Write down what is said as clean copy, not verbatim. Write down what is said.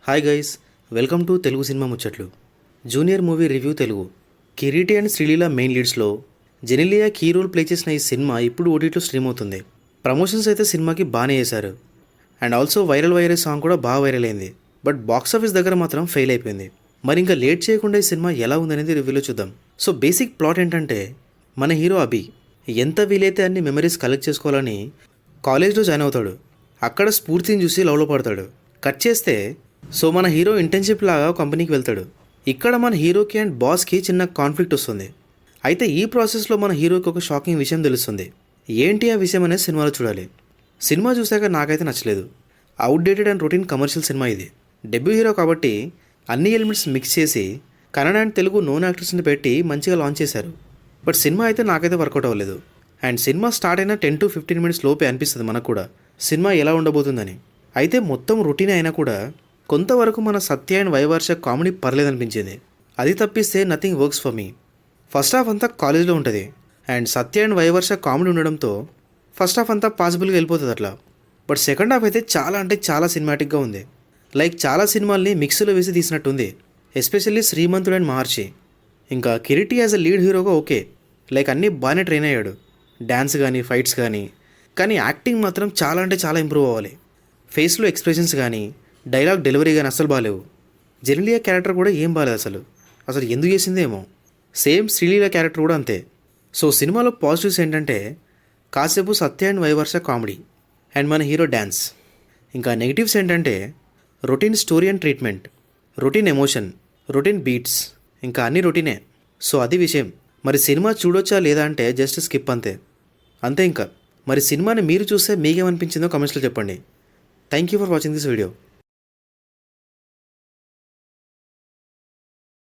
Hi guys, welcome to Telugu cinema ముచ్చట్లు. Junior movie review Telugu. Kireeti and Sreeleela main లీడ్స్లో Genelia key role play చేసిన ఈ cinema ఇప్పుడు ఓటీటీలో స్ట్రీమ్ అవుతుంది. ప్రమోషన్స్ అయితే సినిమాకి బాగానే చేశారు. అండ్ ఆల్సో వైరల్ సాంగ్ కూడా బాగా వైరల్ అయింది. బట్ బాక్స్ ఆఫీస్ దగ్గర మాత్రం ఫెయిల్ అయిపోయింది. మరి ఇంకా లేట్ చేయకుండా ఈ సినిమా ఎలా ఉందనేది రివ్యూలో చూద్దాం. సో బేసిక్ ప్లాట్ ఏంటంటే, మన హీరో అభి ఎంత వీలైతే అన్ని మెమరీస్ కలెక్ట్ చేసుకోవాలని కాలేజ్లో జాయిన్ అవుతాడు. అక్కడ స్ఫూర్తిని చూసి లవ్లో పడతాడు. కట్ చేస్తే మన హీరో ఇంటర్న్షిప్ లాగా కంపెనీకి వెళ్తాడు. ఇక్కడ మన హీరోకి అండ్ బాస్కి చిన్న కాన్ఫ్లిక్ట్ వస్తుంది. అయితే ఈ ప్రాసెస్లో మన హీరోకి ఒక షాకింగ్ విషయం తెలుస్తుంది. ఏంటి ఆ విషయం అనేది సినిమాలో చూడాలి. సినిమా చూశాక నాకైతే నచ్చలేదు. Outdated and routine commercial cinema ఇది. డెబ్యూ హీరో కాబట్టి అన్ని ఎలిమెంట్స్ మిక్స్ చేసి కన్నడ అండ్ తెలుగు నోన్ యాక్టర్స్ని పెట్టి మంచిగా లాంచ్ చేశారు. బట్ సినిమా అయితే నాకైతే వర్కౌట్ అవ్వలేదు. అండ్ సినిమా స్టార్ట్ అయిన 10 to 15 minutes లోపే అనిపిస్తుంది మనకు కూడా సినిమా ఎలా ఉండబోతుందని. అయితే మొత్తం రొటీన్ అయినా కూడా కొంతవరకు మన సత్య అండ్ వైవర్ష కామెడీ పర్లేదనిపించింది. అది తప్పిస్తే nothing works for me. First half అంతా కాలేజ్లో ఉంటుంది and Satya and Vaivarsha comedy ఉండడంతో ఫస్ట్ హాఫ్ అంతా పాసిబుల్గా వెళ్ళిపోతుంది అట్లా. బట్ సెకండ్ హాఫ్ అయితే చాలా అంటే చాలా సినిమాటిక్గా ఉంది. లైక్ చాలా సినిమాల్ని మిక్స్లో వేసి తీసినట్టుంది. ఎస్పెషల్లీ శ్రీమంతుడు అండ్ మహర్షి. ఇంకా కిరీటి యాజ్ అ లీడ్ హీరోగా ఓకే, లైక్ అన్నీ బాగానే ట్రైన్ అయ్యాడు. డ్యాన్స్ కానీ ఫైట్స్ కానీ యాక్టింగ్ మాత్రం చాలా అంటే చాలా ఇంప్రూవ్ అవ్వాలి. ఫేస్లో ఎక్స్ప్రెషన్స్ కానీ డైలాగ్ డెలివరీ కానీ అస్సలు బాగాలేవు. జెనెలియా క్యారెక్టర్ కూడా ఏం బాగాలేదు అసలు ఎందుకు చేసిందేమో. సేమ్ శ్రీలీల క్యారెక్టర్ కూడా అంతే. సో సినిమాలో పాజిటివ్స్ ఏంటంటే కాసేపు Satya and Vaivarsha comedy and మన హీరో డ్యాన్స్. ఇంకా నెగిటివ్స్ ఏంటంటే routine story and treatment, routine emotion, routine beats, ఇంకా అన్నీ రొటీనే. సో అది విషయం. మరి సినిమా చూడొచ్చా లేదా అంటే జస్ట్ స్కిప్ అంతే ఇంకా. మరి సినిమాని మీరు చూస్తే మీకేమనిపించిందో కామెంట్స్లో చెప్పండి. Thank you for watching this video.